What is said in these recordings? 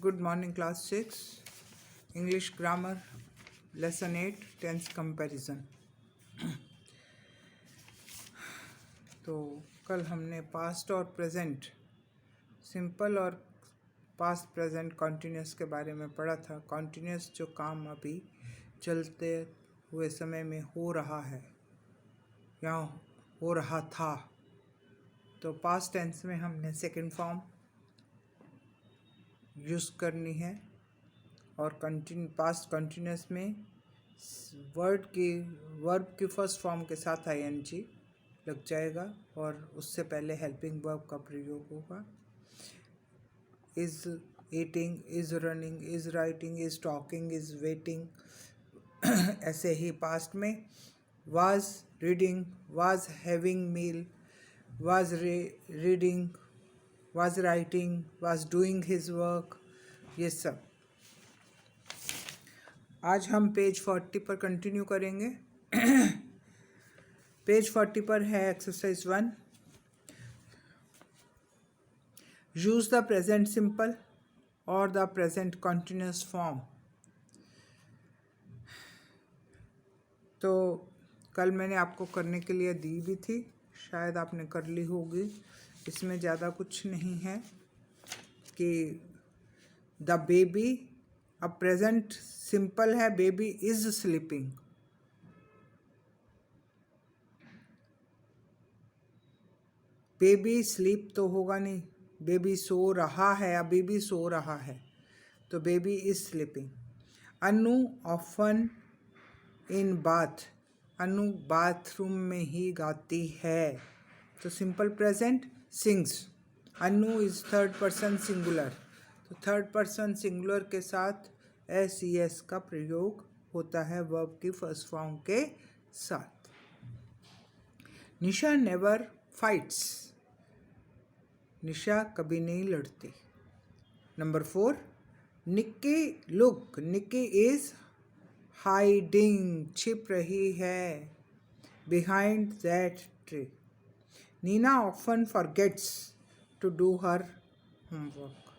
Good morning, class 6. English grammar, lesson 8, tense comparison. तो कल हमने पास्ट और प्रेजेंट, सिंपल और पास्ट प्रेजेंट कॉन्टिन्यूस के बारे में पढ़ा था. कॉन्टिन्यूस जो काम अभी चलते हुए समय में हो रहा है या हो रहा था. तो पास्ट टेंस में हमने सेकंड फॉर्म यूज़ करनी है और पास्ट कंटिन्यूस में वर्ब की फर्स्ट फॉर्म के साथ आईएनजी लग जाएगा और उससे पहले हेल्पिंग वर्ब का प्रयोग होगा. Is eating, is running, is writing, is talking, is waiting. ऐसे ही पास्ट में was reading, was having meal, was reading, was writing, was doing his work. ये सब आज हम पेज 40 पर कंटिन्यू करेंगे. पेज 40 पर है exercise 1. Use the present simple और द प्रेजेंट कंटिन्यूस फॉर्म. तो कल मैंने आपको करने के लिए दी भी थी, शायद आपने कर ली होगी. इसमें ज़्यादा कुछ नहीं है कि द बेबी, अब प्रेजेंट सिंपल है, baby is sleeping. Baby sleep तो होगा नहीं, बेबी सो रहा है, अब बेबी सो रहा है तो baby is sleeping. Anu often in bath, Anu bathroom में ही गाती है तो simple present sings. Anu is third person singular, तो थर्ड पर्सन सिंगुलर के साथ एस का प्रयोग होता है वर्ब की फर्स्ट फॉर्म के साथ. निशा नेवर फाइट्स, निशा कभी नहीं लड़ती. Number 4, Nikki look, Nikki is hiding, छिप रही है behind that tree. Nina often forgets to do her homework,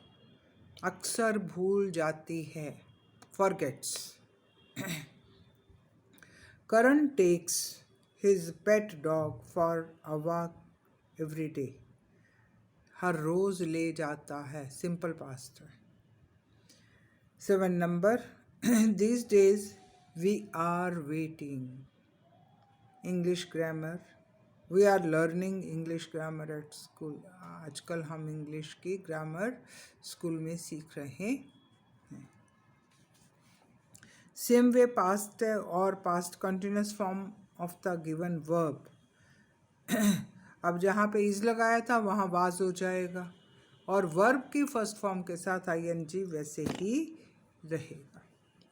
अक्सर भूल जाती है, forgets. Karan takes his pet dog for a walk every day, हर रोज ले जाता है, सिंपल पास्ट है. 7 number, these days we are waiting. English grammar, we are learning English grammar at school. आजकल हम इंग्लिश की ग्रामर स्कूल में सीख रहे हैं. सेम वे पास्ट और past continuous form of the given verb. अब जहाँ पे इज लगाया था वहाँ वाज हो जाएगा और वर्ब की फर्स्ट फॉर्म के साथ आईएनजी वैसे ही रहेगा.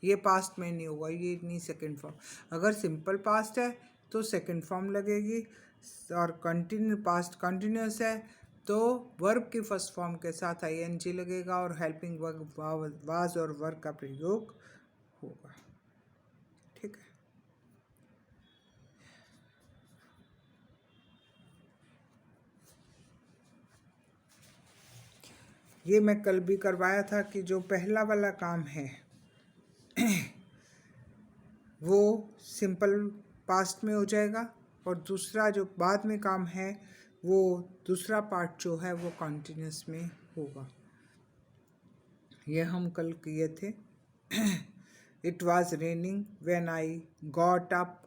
ये पास्ट में नहीं होगा, ये नहीं सेकंड फॉर्म. अगर सिंपल पास्ट है तो सेकंड फॉर्म लगेगी और पास्ट कंटिन्यूस है तो वर्ब की फर्स्ट फॉर्म के साथ आईएनजी लगेगा और हेल्पिंग वर्ब वाज और वर्ब का प्रयोग होगा. ठीक है. ये मैं कल भी करवाया था कि जो पहला वाला काम है वो सिंपल पास्ट में हो जाएगा और दूसरा जो बाद में काम है वो दूसरा पार्ट जो है वो कॉन्टिन्यूस में होगा. ये हम कल किए थे. It was raining when I got up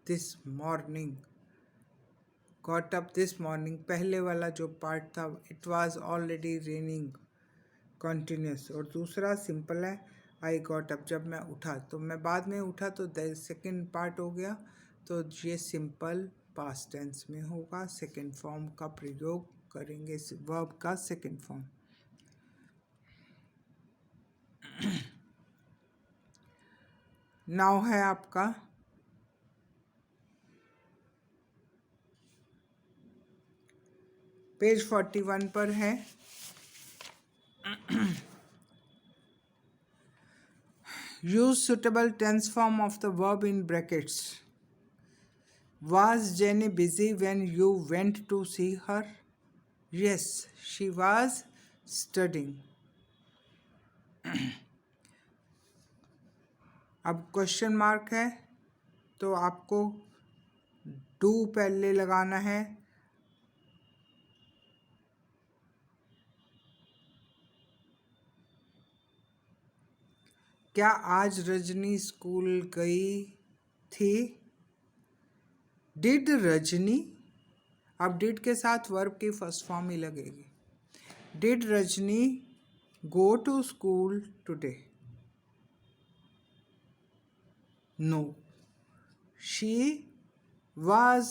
this morning. Got up this morning पहले वाला जो पार्ट था, it was already raining, continuous. और दूसरा सिंपल है, आई गॉट अप जब मैं उठा, तो मैं बाद में उठा तो सेकंड पार्ट हो गया. तो ये सिंपल पास्ट टेंस में होगा, सेकंड फॉर्म का प्रयोग करेंगे, वर्ब का सेकंड फॉर्म. नाउ है आपका पेज 41 पर है. Use suitable tense form of the verb in brackets. Was Jenny busy when you went to see her? Yes, she was studying. अब क्वेश्चन मार्क है तो आपको डू पहले लगाना है। क्या आज रजनी स्कूल गई थी? डिड रजनी, अब डिड के साथ वर्ब की फर्स्ट फॉर्म ही लगेगी। Did Rajni go to school today? No, she was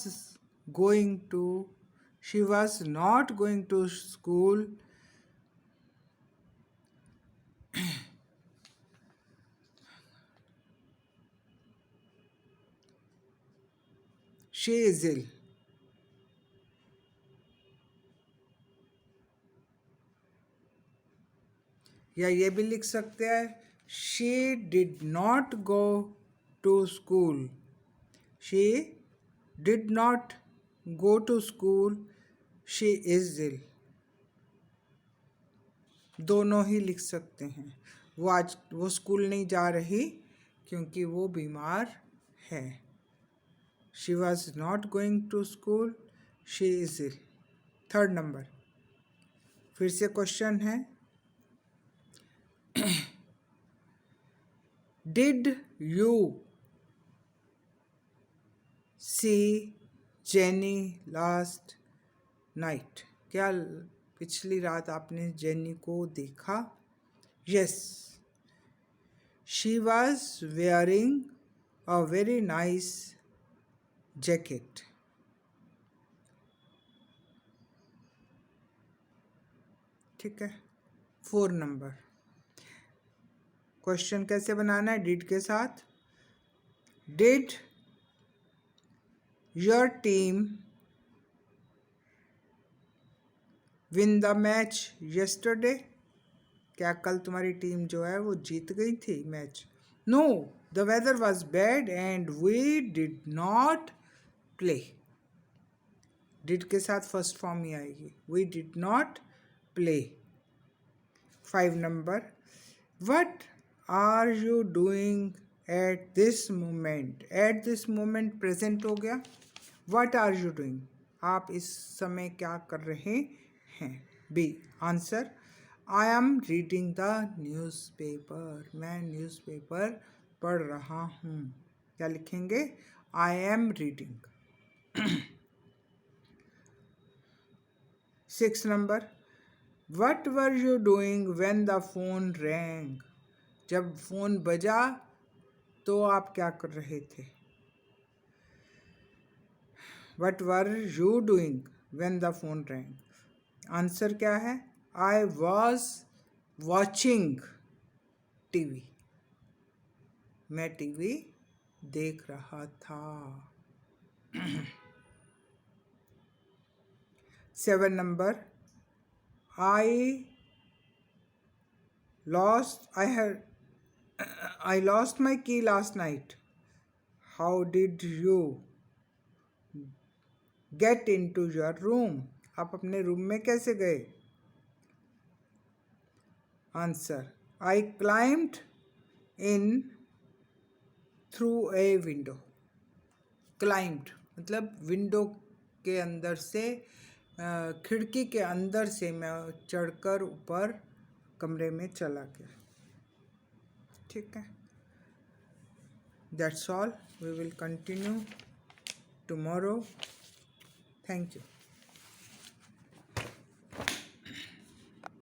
she was not going to school. She is ill. या ये भी लिख सकते हैं, she did not go to school. She did not go to school. She is ill. दोनों ही लिख सकते हैं। वो स्कूल नहीं जा रही क्योंकि वो बीमार है। She was not going to school. She is ill. Third number, फिर से क्वेश्चन है, Did you see Jenny last night? क्या पिछली रात आपने जेनी को देखा? Yes. She was wearing a very nice jacket. ठीक है। 4 नंबर, क्वेश्चन कैसे बनाना है डिड के साथ। Did your team win the match yesterday? क्या कल तुम्हारी टीम जो है वो जीत गई थी match? No, the weather was bad and we did not play. Did के साथ फर्स्ट फॉर्म ही आएगी, we did not play. 5 number, what are you doing at this moment? At this moment present हो गया। वट आर यू डूइंग, आप इस समय क्या कर रहे हैं? B answer, I am reading the newspaper, मैं न्यूज़पेपर पढ़ रहा हूँ। क्या लिखेंगे? I am reading. 6 number, what were you doing when the phone rang? जब फोन बजा तो आप क्या कर रहे थे? What were you doing when the phone rang? Answer क्या है? आई वॉज वॉचिंग टीवी, मैं टीवी देख रहा था। 7 number, I lost my key last night. How did you get into your room? आप अपने रूम में कैसे गए? Answer, I climbed in through a window. Climbed मतलब विंडो के अंदर से, खिड़की के अंदर से मैं चढ़कर ऊपर कमरे में चला गया। ठीक है, that's all, we will continue tomorrow. Thank you.